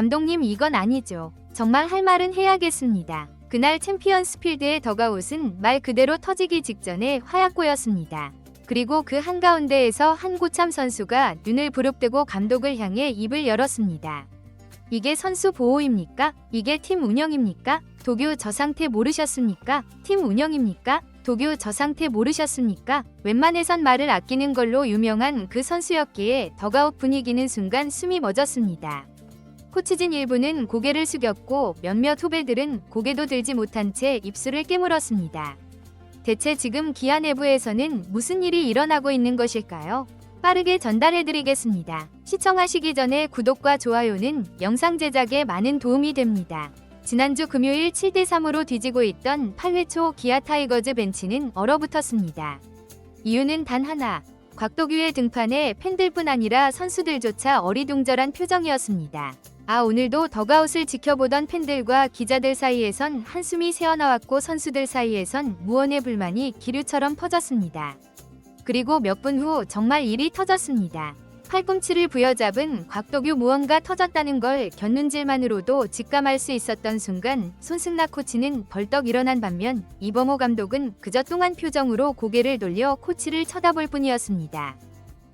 감독님 이건 아니죠. 정말 할 말은 해야겠습니다. 그날 챔피언스필드의 더가웃은 말 그대로 터지기 직전에 화약고였습니다. 그리고 그 한가운데에서 한고참 선수가 눈을 부릅뜨고 감독을 향해 입을 열었습니다. 이게 선수 보호입니까? 이게 팀 운영입니까? 도교 저 상태 모르셨습니까? 팀 운영입니까? 도교 저 상태 모르셨습니까? 웬만해선 말을 아끼는 걸로 유명한 그 선수였기에 더가웃 분위기는 순간 숨이 멎었습니다. 코치진 일부는 고개를 숙였고 몇몇 후배들은 고개도 들지 못한 채 입술을 깨물었습니다. 대체 지금 기아 내부에서는 무슨 일이 일어나고 있는 것일까요? 빠르게 전달해드리겠습니다. 시청하시기 전에 구독과 좋아요는 영상 제작에 많은 도움이 됩니다. 지난주 금요일 7대3으로 뒤지고 있던 8회 초 기아 타이거즈 벤치는 얼어붙었습니다. 이유는 단 하나, 곽도규의 등판에 팬들뿐 아니라 선수들조차 어리둥절한 표정이었습니다. 오늘도 더가웃을 지켜보던 팬들과 기자들 사이에선 한숨이 새어나왔고 선수들 사이에선 무언의 불만이 기류처럼 퍼졌습니다. 그리고 몇 분 후 정말 일이 터졌습니다. 팔꿈치를 부여잡은 곽도규 무언가 터졌다는 걸 곁눈질만으로도 직감할 수 있었던 순간 손승락 코치는 벌떡 일어난 반면 이범호 감독은 그저 뚱한 표정으로 고개를 돌려 코치를 쳐다볼 뿐이었습니다.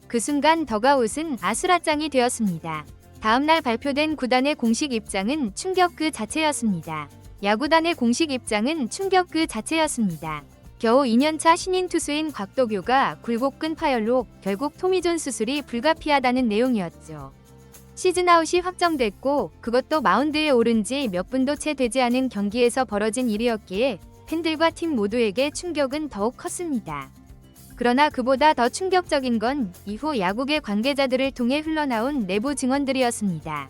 그 순간 더가웃은 아수라장이 되었습니다. 다음날 발표된 구단의 공식 입장은 충격 그 자체였습니다. 야구단의 공식 입장은 충격 그 자체였습니다. 겨우 2년차 신인 투수인 곽도규가 굴곡근 파열로 결국 토미존 수술이 불가피하다는 내용이었죠. 시즌아웃이 확정됐고 그것도 마운드에 오른 지 몇 분도 채 되지 않은 경기에서 벌어진 일이었기에 팬들과 팀 모두에게 충격은 더욱 컸습니다. 그러나 그보다 더 충격적인 건 이후 야구계 관계자들을 통해 흘러나온 내부 증언들이었습니다.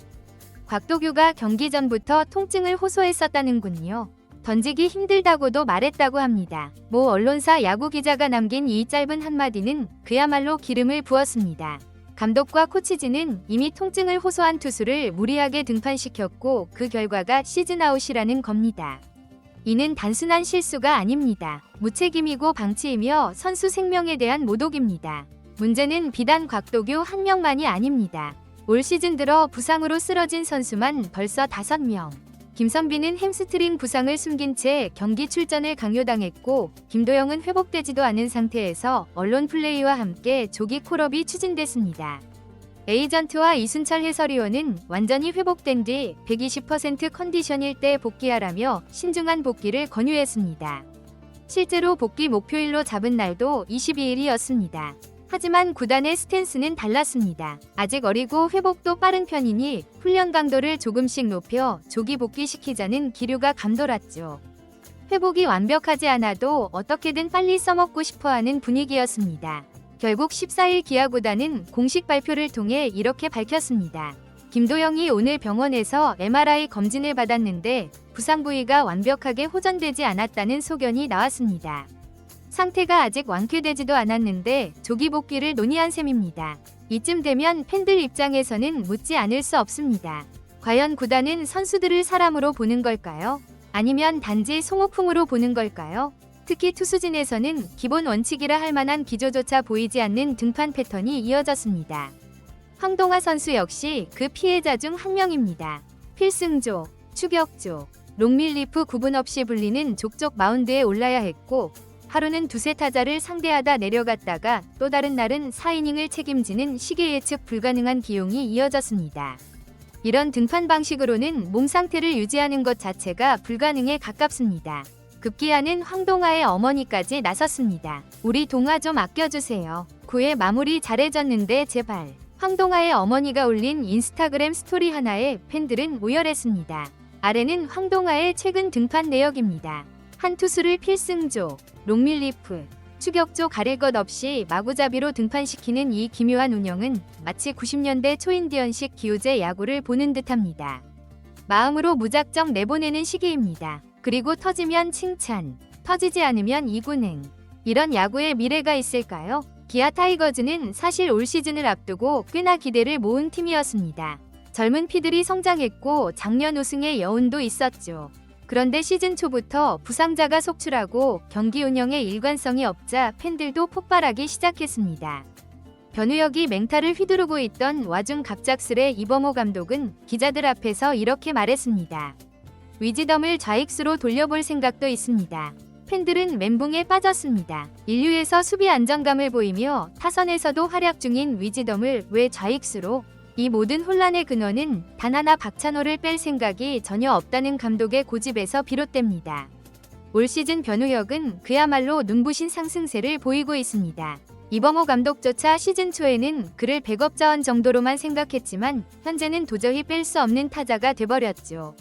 곽도규가 경기 전부터 통증을 호소했었다는군요. 던지기 힘들다고도 말했다고 합니다. 모 언론사 야구 기자가 남긴 이 짧은 한마디는 그야말로 기름을 부었습니다. 감독과 코치진은 이미 통증을 호소한 투수를 무리하게 등판시켰고 그 결과가 시즌아웃이라는 겁니다. 이는 단순한 실수가 아닙니다. 무책임이고 방치이며 선수 생명에 대한 모독입니다. 문제는 비단 곽도규 한 명만이 아닙니다. 올 시즌 들어 부상으로 쓰러진 선수만 벌써 5명. 김선빈은 햄스트링 부상을 숨긴 채 경기 출전을 강요당했고 김도영은 회복되지도 않은 상태에서 언론 플레이와 함께 조기 콜업이 추진됐습니다. 에이전트와 이순철 해설위원은 완전히 회복된 뒤 120% 컨디션일 때 복귀하라며 신중한 복귀를 권유했습니다. 실제로 복귀 목표일로 잡은 날도 22일이었습니다. 하지만 구단의 스탠스는 달랐습니다. 아직 어리고 회복도 빠른 편이니 훈련 강도를 조금씩 높여 조기 복귀시키자는 기류가 감돌았죠. 회복이 완벽하지 않아도 어떻게든 빨리 써먹고 싶어하는 분위기였습니다. 결국 14일 기아구단은 공식 발표를 통해 이렇게 밝혔습니다. 김도영이 오늘 병원에서 MRI 검진을 받았는데 부상 부위가 완벽하게 호전되지 않았다는 소견이 나왔습니다. 상태가 아직 완쾌되지도 않았는데 조기 복귀를 논의한 셈입니다. 이쯤 되면 팬들 입장에서는 묻지 않을 수 없습니다. 과연 구단은 선수들을 사람으로 보는 걸까요? 아니면 단지 송호풍으로 보는 걸까요? 특히 투수진에서는 기본 원칙이라 할 만한 기조조차 보이지 않는 등판 패턴이 이어졌습니다. 황동화 선수 역시 그 피해자 중 한 명입니다. 필승조, 추격조, 롱밀리프 구분 없이 불리는 족족 마운드에 올라야 했고 하루는 두세 타자를 상대하다 내려갔다가 또 다른 날은 4이닝을 책임지는 시계 예측 불가능한 기용이 이어졌습니다. 이런 등판 방식으로는 몸 상태를 유지하는 것 자체가 불가능에 가깝습니다. 급기야는 황동아의 어머니까지 나섰습니다. 우리 동아 좀 아껴주세요. 9회 마무리 잘해줬는데 제발. 황동아의 어머니가 올린 인스타그램 스토리 하나에 팬들은 오열했습니다. 아래는 황동아의 최근 등판 내역입니다. 한 투수를 필승조, 롱밀리프, 추격조 가릴 것 없이 마구잡이로 등판시키는 이 기묘한 운영은 마치 90년대 초인디언식 기우제 야구를 보는 듯합니다. 마음으로 무작정 내보내는 시기입니다. 그리고 터지면 칭찬, 터지지 않으면 이군행. 이런 야구의 미래가 있을까요? 기아 타이거즈는 사실 올 시즌을 앞두고 꽤나 기대를 모은 팀이었습니다. 젊은 피들이 성장했고 작년 우승의 여운도 있었죠. 그런데 시즌 초부터 부상자가 속출하고 경기 운영에 일관성이 없자 팬들도 폭발하기 시작했습니다. 변우혁이 맹타를 휘두르고 있던 와중 갑작스레 이범호 감독은 기자들 앞에서 이렇게 말했습니다. 위즈덤을 좌익수로 돌려볼 생각도 있습니다. 팬들은 멘붕에 빠졌습니다. 1루에서 수비 안정감을 보이며 타선에서도 활약 중인 위즈덤을 왜 좌익수로? 이 모든 혼란의 근원은 단 하나 박찬호를 뺄 생각이 전혀 없다는 감독의 고집에서 비롯됩니다. 올 시즌 변우혁은 그야말로 눈부신 상승세를 보이고 있습니다. 이범호 감독조차 시즌 초에는 그를 백업 자원 정도로만 생각했지만 현재는 도저히 뺄 수 없는 타자가 돼버렸죠.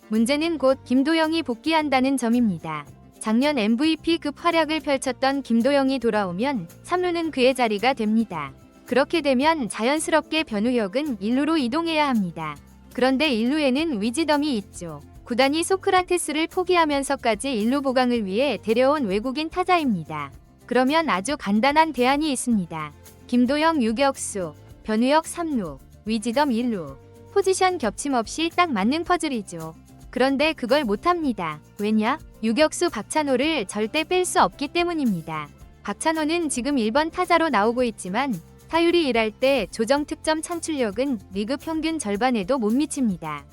문제는 곧 김도영이 복귀한다는 점입니다. 작년 MVP급 활약을 펼쳤던 김도영이 돌아오면 3루는 그의 자리가 됩니다. 그렇게 되면 자연스럽게 변우혁은 1루로 이동해야 합니다. 그런데 1루에는 위즈덤이 있죠. 구단이 소크라테스를 포기하면서까지 1루 보강을 위해 데려온 외국인 타자입니다. 그러면 아주 간단한 대안이 있습니다. 김도영 유격수, 변우혁 3루, 위즈덤 1루. 포지션 겹침 없이 딱 맞는 퍼즐이죠. 그런데 그걸 못합니다. 왜냐? 유격수 박찬호를 절대 뺄 수 없기 때문입니다. 박찬호는 지금 1번 타자로 나오고 있지만 타율이 일할 때 조정 득점 창출력은 리그 평균 절반에도 못 미칩니다.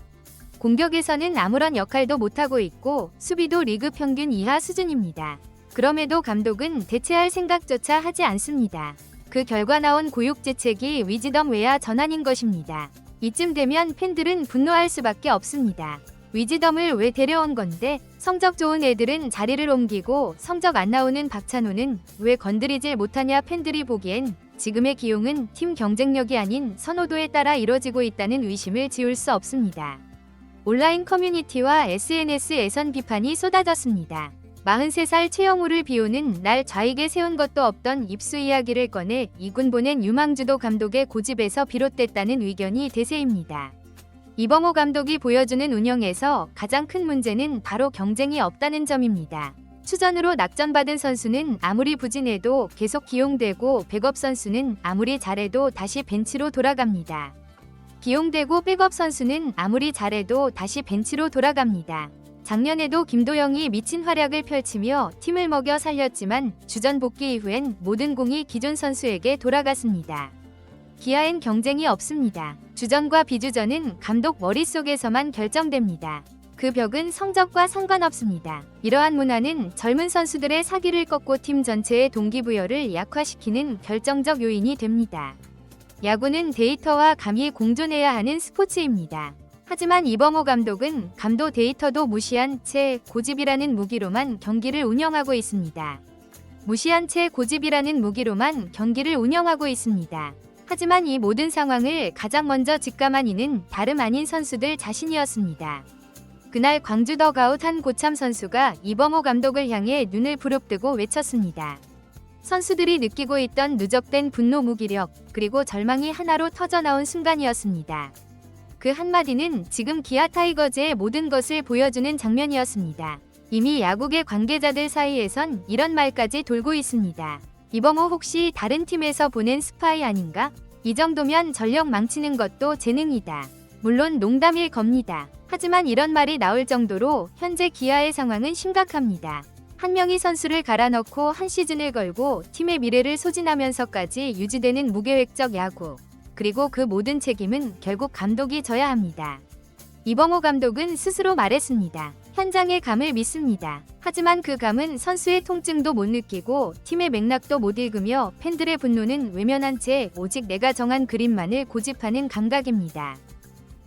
공격에서는 아무런 역할도 못하고 있고 수비도 리그 평균 이하 수준입니다. 그럼에도 감독은 대체할 생각조차 하지 않습니다. 그 결과 나온 고육지책이 위즈덤 외야 전환인 것입니다. 이쯤 되면 팬들은 분노할 수밖에 없습니다. 위즈덤을 왜 데려온 건데 성적 좋은 애들은 자리를 옮기고 성적 안 나오는 박찬호는 왜 건드리질 못하냐. 팬들이 보기엔 지금의 기용은 팀 경쟁력이 아닌 선호도에 따라 이뤄지고 있다는 의심을 지울 수 없습니다. 온라인 커뮤니티와 SNS에선 비판이 쏟아졌습니다. 43살 최영우를 비우는 날 좌익에 세운 것도 없던 입수 이야기를 꺼내 이군 보낸 유망주도 감독의 고집에서 비롯됐다는 의견이 대세입니다. 이범호 감독이 보여주는 운영에서 가장 큰 문제는 바로 경쟁이 없다는 점입니다. 추전으로 낙점받은 선수는 아무리 부진해도 계속 기용되고 백업 선수는 아무리 잘해도 다시 벤치로 돌아갑니다. 기용되고 백업 선수는 아무리 잘해도 다시 벤치로 돌아갑니다. 작년에도 김도영이 미친 활약을 펼치며 팀을 먹여 살렸지만 주전 복귀 이후엔 모든 공이 기존 선수에게 돌아갔습니다. 기아엔 경쟁이 없습니다. 주전과 비주전은 감독 머릿속에서만 결정됩니다. 그 벽은 성적과 상관없습니다. 이러한 문화는 젊은 선수들의 사기를 꺾고 팀 전체의 동기부여를 약화시키는 결정적 요인이 됩니다. 야구는 데이터와 감이 공존해야 하는 스포츠입니다. 하지만 이범호 감독은 감도 데이터도 무시한 채 고집이라는 무기로만 경기를 운영하고 있습니다. 무시한 채 고집이라는 무기로만 경기를 운영하고 있습니다. 하지만 이 모든 상황을 가장 먼저 직감한 이는 다름 아닌 선수들 자신이었습니다. 그날 광주 더가웃 한 고참 선수가 이범호 감독을 향해 눈을 부릅뜨고 외쳤습니다. 선수들이 느끼고 있던 누적된 분노, 무기력, 그리고 절망이 하나로 터져나온 순간이었습니다. 그 한마디는 지금 기아 타이거즈의 모든 것을 보여주는 장면이었습니다. 이미 야구계 관계자들 사이에선 이런 말까지 돌고 있습니다. 이범호 혹시 다른 팀에서 보낸 스파이 아닌가? 이 정도면 전력 망치는 것도 재능이다. 물론 농담일 겁니다. 하지만 이런 말이 나올 정도로 현재 기아의 상황은 심각합니다. 한 명의 선수를 갈아넣고 한 시즌을 걸고 팀의 미래를 소진하면서까지 유지되는 무계획적 야구. 그리고 그 모든 책임은 결국 감독이 져야 합니다. 이범호 감독은 스스로 말했습니다. 현장의 감을 믿습니다. 하지만 그 감은 선수의 통증도 못 느끼고 팀의 맥락도 못 읽으며 팬들의 분노는 외면한 채 오직 내가 정한 그림만을 고집하는 감각입니다.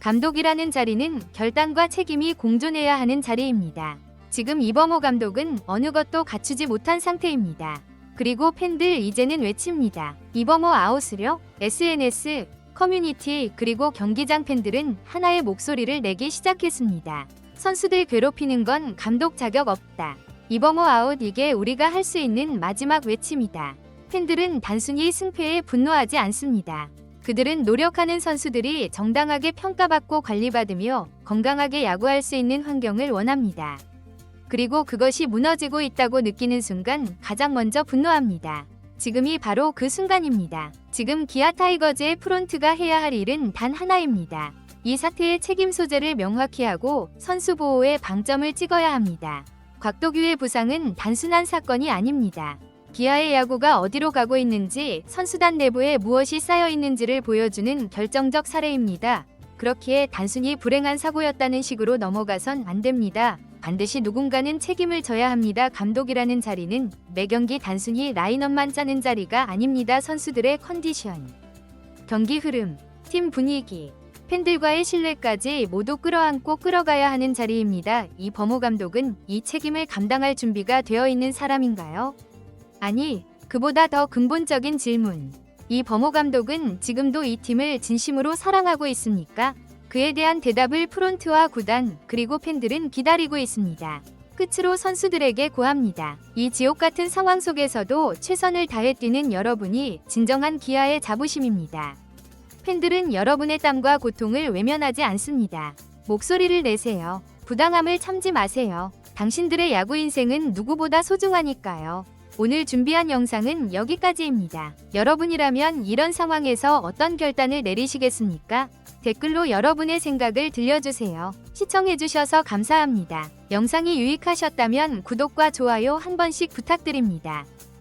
감독이라는 자리는 결단과 책임이 공존해야 하는 자리입니다. 지금 이범호 감독은 어느 것도 갖추지 못한 상태입니다. 그리고 팬들 이제는 외칩니다. 이범호 아웃으려? SNS, 커뮤니티 그리고 경기장 팬들은 하나의 목소리를 내기 시작했습니다. 선수들 괴롭히는 건 감독 자격 없다. 이범호 아웃, 이게 우리가 할 수 있는 마지막 외침이다. 팬들은 단순히 승패에 분노하지 않습니다. 그들은 노력하는 선수들이 정당하게 평가받고 관리받으며 건강하게 야구할 수 있는 환경을 원합니다. 그리고 그것이 무너지고 있다고 느끼는 순간 가장 먼저 분노합니다. 지금이 바로 그 순간입니다. 지금 기아 타이거즈의 프론트가 해야 할 일은 단 하나입니다. 이 사태의 책임 소재를 명확히 하고 선수 보호에 방점을 찍어야 합니다. 곽도규의 부상은 단순한 사건이 아닙니다. 기아의 야구가 어디로 가고 있는지, 선수단 내부에 무엇이 쌓여 있는지를 보여주는 결정적 사례입니다. 그렇기에 단순히 불행한 사고였다는 식으로 넘어가선 안 됩니다. 반드시 누군가는 책임을 져야 합니다. 감독이라는 자리는 매 경기 단순히 라인업만 짜는 자리가 아닙니다. 선수들의 컨디션, 경기 흐름, 팀 분위기, 팬들과의 신뢰까지 모두 끌어안고 끌어가야 하는 자리입니다. 이 범호 감독은 이 책임을 감당할 준비가 되어 있는 사람인가요? 아니, 그보다 더 근본적인 질문. 이 범호 감독은 지금도 이 팀을 진심으로 사랑하고 있습니까? 그에 대한 대답을 프론트와 구단, 그리고 팬들은 기다리고 있습니다. 끝으로 선수들에게 고합니다. 이 지옥 같은 상황 속에서도 최선을 다해 뛰는 여러분이 진정한 기아의 자부심입니다. 팬들은 여러분의 땀과 고통을 외면하지 않습니다. 목소리를 내세요. 부당함을 참지 마세요. 당신들의 야구 인생은 누구보다 소중하니까요. 오늘 준비한 영상은 여기까지입니다. 여러분이라면 이런 상황에서 어떤 결단을 내리시겠습니까? 댓글로 여러분의 생각을 들려주세요. 시청해주셔서 감사합니다. 영상이 유익하셨다면 구독과 좋아요 한 번씩 부탁드립니다.